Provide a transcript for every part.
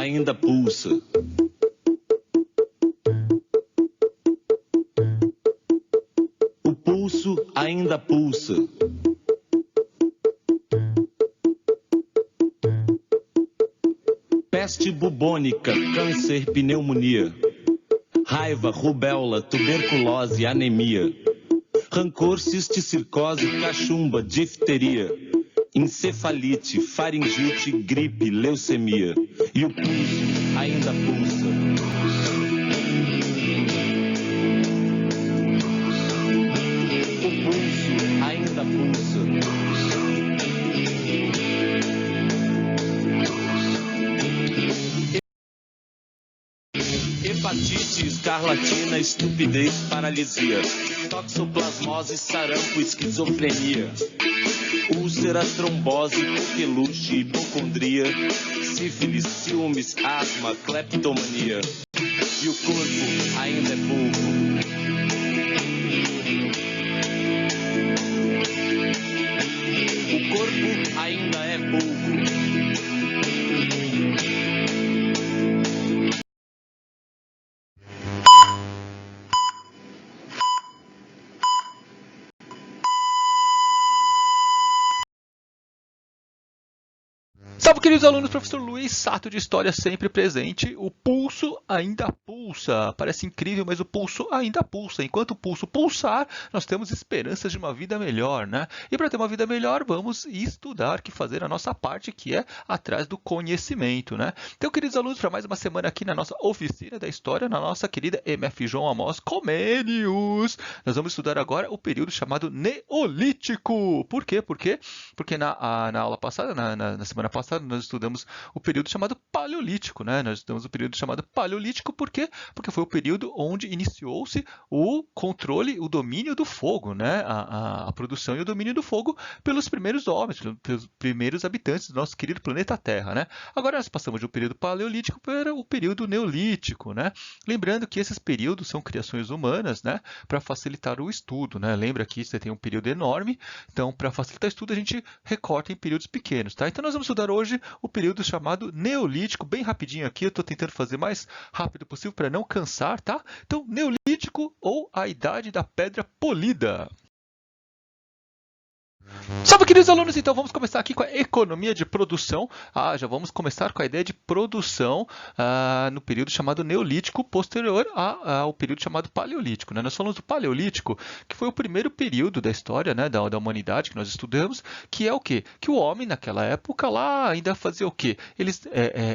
ainda pulsa. O pulso ainda pulsa. Peste bubônica, câncer, pneumonia. Raiva, rubéola, tuberculose, anemia. Rancor, cisticircose, cachumba, difteria. Encefalite, faringite, gripe, leucemia. E o pulso ainda pulsa. O pulso ainda pulsa. Hepatite, escarlatina, estupidez, paralisia. Toxoplasmose, sarampo, esquizofrenia. Úlcera, trombose, coqueluche, hipocondria. Sífilis, ciúmes, asma, cleptomania. E o corpo ainda é polvo. O corpo ainda é polvo. Salve, queridos alunos, professor Luiz Sato de História sempre presente. O pulso ainda pulsa. Parece incrível, mas o pulso ainda pulsa. Enquanto o pulso pulsar, nós temos esperanças de uma vida melhor, né? E para ter uma vida melhor, vamos estudar, que fazer a nossa parte, que é atrás do conhecimento, né? Então, queridos alunos, para mais uma semana aqui na nossa oficina da História, na nossa querida MF João Amos Comênios, nós vamos estudar agora o período chamado Neolítico. Por quê? Porque na aula passada, na semana passada, nós estudamos o período chamado Paleolítico, né? Nós estudamos o período chamado Paleolítico, por quê? Porque foi o período onde iniciou-se o controle, o domínio do fogo, né? A produção e o domínio do fogo pelos primeiros homens, pelos primeiros habitantes do nosso querido planeta Terra, né? Agora nós passamos do período Paleolítico para o período Neolítico, né? Lembrando que esses períodos são criações humanas, né? Para facilitar o estudo, né? Lembra que você tem um período enorme, então para facilitar o estudo a gente recorta em períodos pequenos, tá? Então nós vamos estudar hoje o período chamado Neolítico, bem rapidinho aqui, eu estou tentando fazer mais rápido possível para não cansar, tá? Então, Neolítico ou a Idade da Pedra Polida. Salve, queridos alunos! Então vamos começar aqui com a economia de produção. Já vamos começar com a ideia de produção no período chamado Neolítico, posterior ao período chamado Paleolítico, né? Nós falamos do Paleolítico, que foi o primeiro período da história, né, da humanidade que nós estudamos, que é o quê? Que o homem naquela época lá ainda fazia o quê? Eles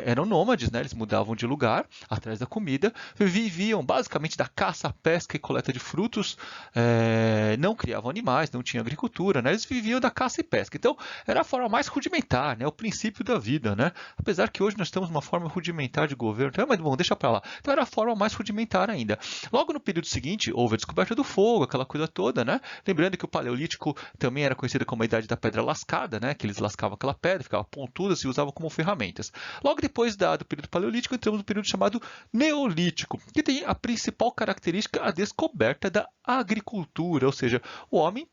eram nômades, né? Eles mudavam de lugar atrás da comida, viviam basicamente da caça, pesca e coleta de frutos, não criavam animais, não tinha agricultura, né? Eles viviam da caça e pesca. Então, era a forma mais rudimentar, né? O princípio da vida, né? Apesar que hoje nós temos uma forma rudimentar de governo, então, mas bom, deixa para lá. Então, era a forma mais rudimentar ainda. Logo no período seguinte, houve a descoberta do fogo, aquela coisa toda, né? Lembrando que o Paleolítico também era conhecido como a Idade da Pedra Lascada, né? Que eles lascavam aquela pedra, ficava pontuda, se usavam como ferramentas. Logo depois do período Paleolítico, entramos no período chamado Neolítico, que tem a principal característica a descoberta da agricultura, ou seja, o homem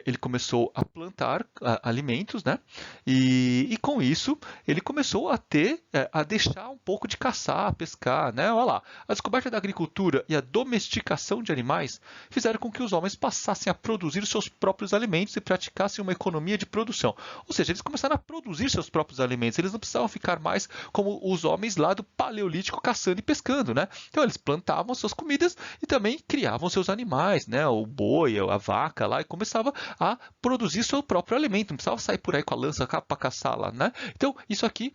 ele começou a plantar alimentos, né? E com isso ele começou a deixar um pouco de caçar, pescar, né? Olha lá, a descoberta da agricultura e a domesticação de animais fizeram com que os homens passassem a produzir seus próprios alimentos e praticassem uma economia de produção. Ou seja, eles começaram a produzir seus próprios alimentos, eles não precisavam ficar mais como os homens lá do Paleolítico caçando e pescando, né? Então eles plantavam suas comidas e também criavam seus animais, né? O boi, a vaca lá, e começava a produzir seu próprio alimento, não precisava sair por aí com a lança para caçar lá, né? Então, isso aqui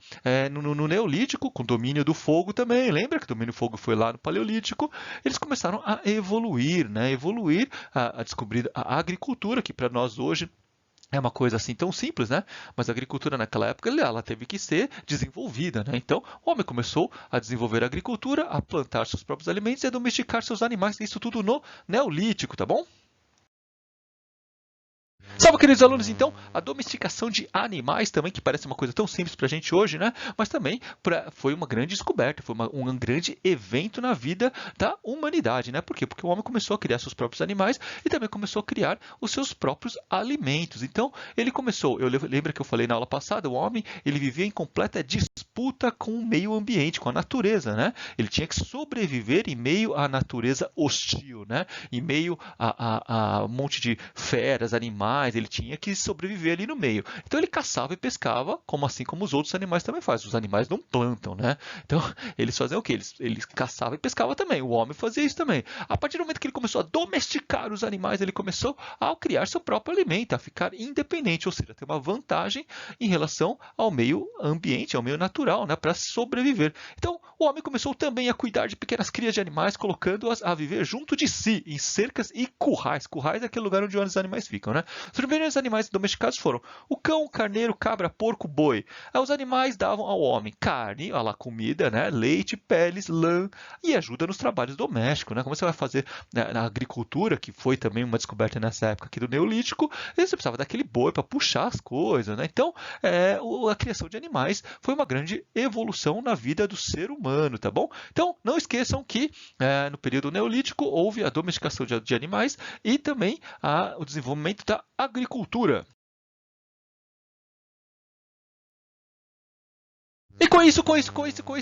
no Neolítico, com domínio do fogo também, lembra que o domínio do fogo foi lá no Paleolítico, eles começaram a evoluir, né? A descobrir a agricultura, que para nós hoje é uma coisa assim tão simples, né? Mas a agricultura naquela época ela teve que ser desenvolvida, né? Então, o homem começou a desenvolver a agricultura, a plantar seus próprios alimentos e a domesticar seus animais, isso tudo no Neolítico, tá bom? Salve, queridos alunos! Então, a domesticação de animais também, que parece uma coisa tão simples para a gente hoje, né? Mas também foi uma grande descoberta, foi um grande evento na vida da humanidade, né? Por quê? Porque o homem começou a criar seus próprios animais e também começou a criar os seus próprios alimentos. Então, ele começou, lembra que eu falei na aula passada, o homem, ele vivia em completa disputa com o meio ambiente, com a natureza, né? Ele tinha que sobreviver em meio à natureza hostil, né? Em meio a um monte de feras, animais, ele tinha que sobreviver ali no meio. Então ele caçava e pescava, assim como os outros animais também fazem. Os animais não plantam, né? Então eles faziam o quê? Eles caçavam e pescavam também. O homem fazia isso também. A partir do momento que ele começou a domesticar os animais, ele começou a criar seu próprio alimento, a ficar independente, ou seja, ter uma vantagem em relação ao meio ambiente, ao meio natural, né? Para sobreviver. Então o homem começou também a cuidar de pequenas crias de animais, colocando-as a viver junto de si, em cercas e currais. Currais é aquele lugar onde os animais ficam, né? Os primeiros animais domesticados foram o cão, o carneiro, cabra, porco, boi. Aí os animais davam ao homem carne, olha lá, comida, né? Leite, peles, lã e ajuda nos trabalhos domésticos, né? Como você vai fazer na agricultura, que foi também uma descoberta nessa época aqui do Neolítico, você precisava daquele boi para puxar as coisas, né? Então, a criação de animais foi uma grande evolução na vida do ser humano, tá bom? Então, não esqueçam que no período Neolítico houve a domesticação de animais e também o desenvolvimento da agricultura. E com isso,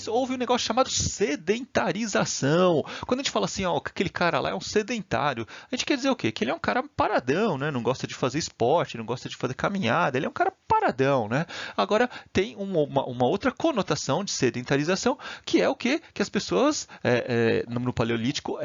houve um negócio chamado sedentarização. Quando a gente fala assim, ó, que aquele cara lá é um sedentário, a gente quer dizer o quê? Que ele é um cara paradão, né? Não gosta de fazer esporte, não gosta de fazer caminhada, ele é um cara paradão, né? Agora, tem uma outra conotação de sedentarização, que é o quê? Que as pessoas no Paleolítico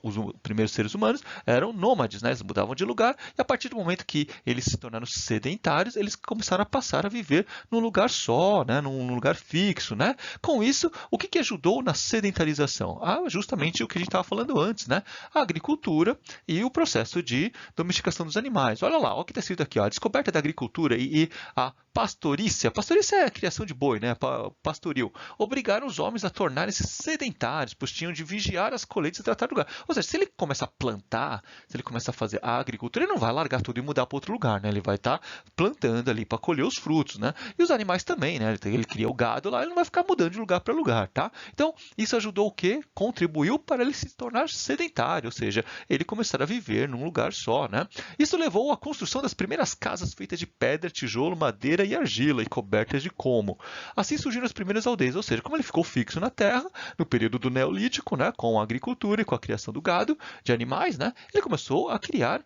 os primeiros seres humanos eram nômades, né? Eles mudavam de lugar e a partir do momento que eles se tornaram sedentários, eles começaram a passar a viver num lugar só, né? Num lugar fixo, né? Com isso, o que ajudou na sedentarização? Justamente o que a gente estava falando antes, né? A agricultura e o processo de domesticação dos animais. Olha lá, olha o que está escrito aqui, ó, a descoberta da agricultura e a pastorícia. Pastorícia é a criação de boi, né? Pastoril. Obrigaram os homens a tornarem-se sedentários, pois tinham de vigiar as colheitas e tratar do lugar. Ou seja, se ele começa a plantar, se ele começa a fazer a agricultura, ele não vai largar tudo e mudar para outro lugar, né? Ele vai estar plantando ali para colher os frutos, né? E os animais também, né? Ele cria o gado lá, ele não vai ficar mudando de lugar para lugar, tá? Então, isso ajudou o quê? Contribuiu para ele se tornar sedentário, ou seja, ele começar a viver num lugar só, né? Isso levou à construção das primeiras casas feitas de pedra, tijolo, madeira e argila e cobertas de como. Assim surgiram as primeiras aldeias, ou seja, como ele ficou fixo na terra, no período do Neolítico, né, com a agricultura e com a criação do gado, de animais, né, ele começou a criar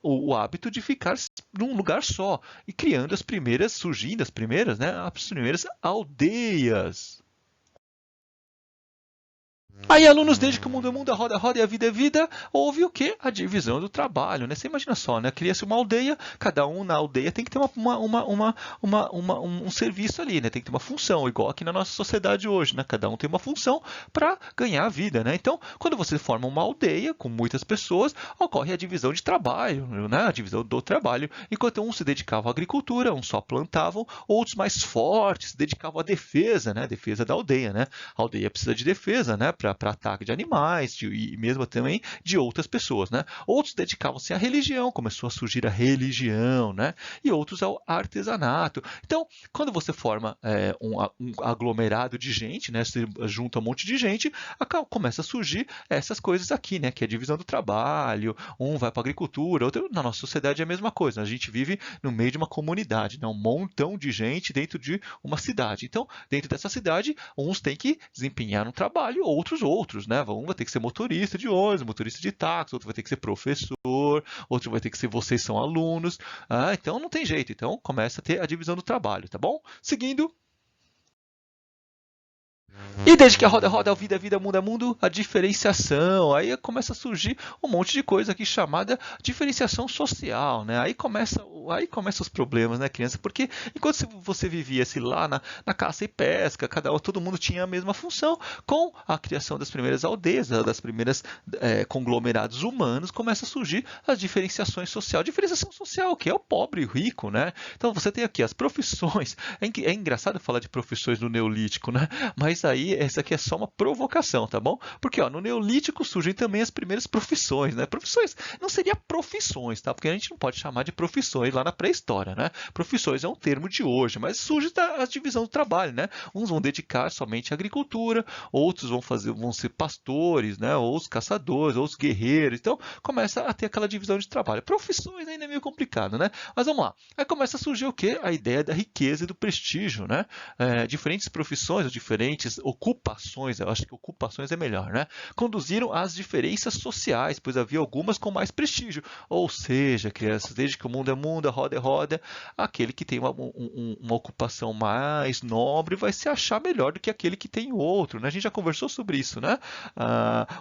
o hábito de ficar num lugar só e criando surgindo as primeiras aldeias. Aí, alunos, desde que o mundo é mundo, a roda é roda e a vida é vida, houve o quê? A divisão do trabalho, né? Você imagina só, né? Cria-se uma aldeia, cada um na aldeia tem que ter um serviço ali, né? Tem que ter uma função, igual aqui na nossa sociedade hoje, né? Cada um tem uma função para ganhar a vida, né? Então, quando você forma uma aldeia com muitas pessoas, ocorre a divisão de trabalho, né? A divisão do trabalho. Enquanto uns se dedicavam à agricultura, uns só plantavam, outros mais fortes se dedicavam à defesa, né? Defesa da aldeia, né? A aldeia precisa de defesa, né? Para ataque de animais e mesmo também de outras pessoas, né? Outros dedicavam-se à religião, começou a surgir a religião, né? E outros ao artesanato. Então, quando você forma um aglomerado de gente, né? Você junta um monte de gente, começa a surgir essas coisas aqui, né? Que é a divisão do trabalho, um vai para a agricultura, outro na nossa sociedade é a mesma coisa. A gente vive no meio de uma comunidade, né? Um montão de gente dentro de uma cidade. Então, dentro dessa cidade, uns têm que desempenhar um trabalho, outros, né? Um vai ter que ser motorista de ônibus, motorista de táxi, outro vai ter que ser professor, outro vai ter que ser vocês são alunos. Então não tem jeito. Então começa a ter a divisão do trabalho, tá bom? Seguindo. E desde que a roda roda, a vida é vida, mundo é mundo, a diferenciação. Aí começa a surgir um monte de coisa aqui chamada diferenciação social, né? Aí começa os problemas, né, criança? Porque enquanto você vivia-se lá na caça e pesca, todo mundo tinha a mesma função. Com a criação das primeiras aldeias, das primeiras conglomerados humanos, começa a surgir as diferenciações sociais. Diferenciação social, que é o pobre e o rico, né? Então você tem aqui as profissões. É engraçado falar de profissões no Neolítico, né? Mas essa aqui é só uma provocação, tá bom? Porque ó, no Neolítico surgem também as primeiras profissões, né? Profissões não seria profissões, tá? Porque a gente não pode chamar de profissões lá na pré-história, né? Profissões é um termo de hoje, mas surge a divisão do trabalho, né? Uns vão dedicar somente à agricultura, outros vão ser pastores, né? Ou os caçadores, ou os guerreiros. Então começa a ter aquela divisão de trabalho. Profissões ainda é meio complicado, né? Mas vamos lá. Aí começa a surgir o quê? A ideia da riqueza e do prestígio, né? Diferentes profissões ou diferentes ocupações, eu acho que ocupações é melhor, né? Conduziram às diferenças sociais, pois havia algumas com mais prestígio. Ou seja, crianças, desde que o mundo é mundo, a roda é roda, aquele que tem uma ocupação mais nobre vai se achar melhor do que aquele que tem outro, né? A gente já conversou sobre isso, né?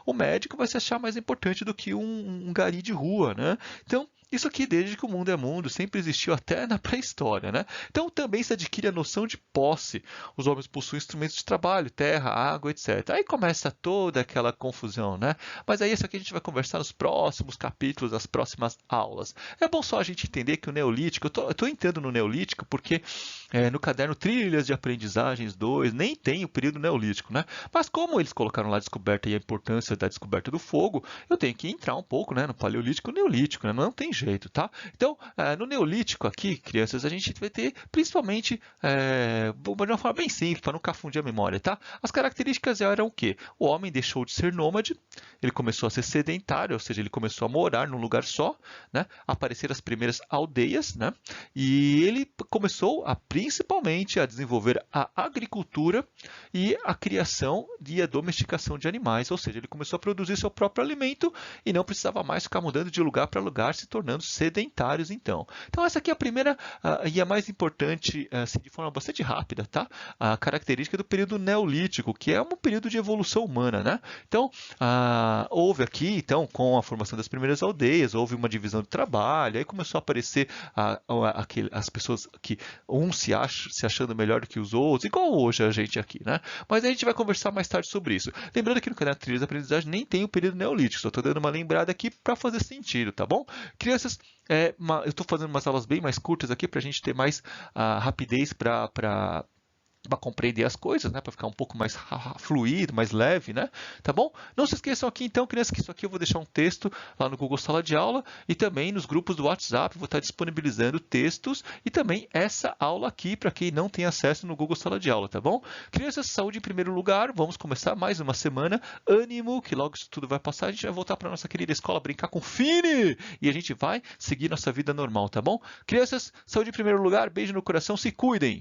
O médico vai se achar mais importante do que um gari de rua, né? Então, isso aqui, desde que o mundo é mundo, sempre existiu até na pré-história, né? Então, também se adquire a noção de posse. Os homens possuem instrumentos de trabalho, terra, água, etc. Aí começa toda aquela confusão, né? Mas aí isso aqui a gente vai conversar nos próximos capítulos, nas próximas aulas. É bom só a gente entender que o Neolítico, eu tô entrando no Neolítico porque no caderno Trilhas de Aprendizagens 2 nem tem o período Neolítico, né? Mas como eles colocaram lá a descoberta e a importância da descoberta do fogo, eu tenho que entrar um pouco, né, no Paleolítico e Neolítico, né? Não tem jeito, tá? Então, no Neolítico aqui, crianças, a gente vai ter principalmente, de uma forma bem simples, para não confundir a memória, tá? As características eram o quê? O homem deixou de ser nômade, ele começou a ser sedentário, ou seja, ele começou a morar num lugar só, né? Apareceram as primeiras aldeias, né? E ele começou principalmente a desenvolver a agricultura e a criação e a domesticação de animais, ou seja, ele começou a produzir seu próprio alimento e não precisava mais ficar mudando de lugar para lugar, se tornando sedentários, então. Então, essa aqui é a primeira e a mais importante, assim, de forma bastante rápida, tá? A característica do período Neolítico, que é um período de evolução humana, né? Então, houve aqui, então, com a formação das primeiras aldeias, houve uma divisão de trabalho, aí começou a aparecer as pessoas que se achando melhor do que os outros, igual hoje a gente aqui, né? Mas a gente vai conversar mais tarde sobre isso. Lembrando que no canal Trilhas de Aprendizagem nem tem o período Neolítico, só estou dando uma lembrada aqui para fazer sentido, tá bom? Crianças, eu estou fazendo umas aulas bem mais curtas aqui para a gente ter mais rapidez para compreender as coisas, né? Para ficar um pouco mais fluido, mais leve, né? Tá bom? Não se esqueçam aqui, então, crianças, que isso aqui eu vou deixar um texto lá no Google Sala de Aula e também nos grupos do WhatsApp, vou estar disponibilizando textos e também essa aula aqui para quem não tem acesso no Google Sala de Aula, tá bom? Crianças, saúde em primeiro lugar, vamos começar mais uma semana, ânimo, que logo isso tudo vai passar, a gente vai voltar para nossa querida escola brincar com Fini e a gente vai seguir nossa vida normal, tá bom? Crianças, saúde em primeiro lugar, beijo no coração, se cuidem!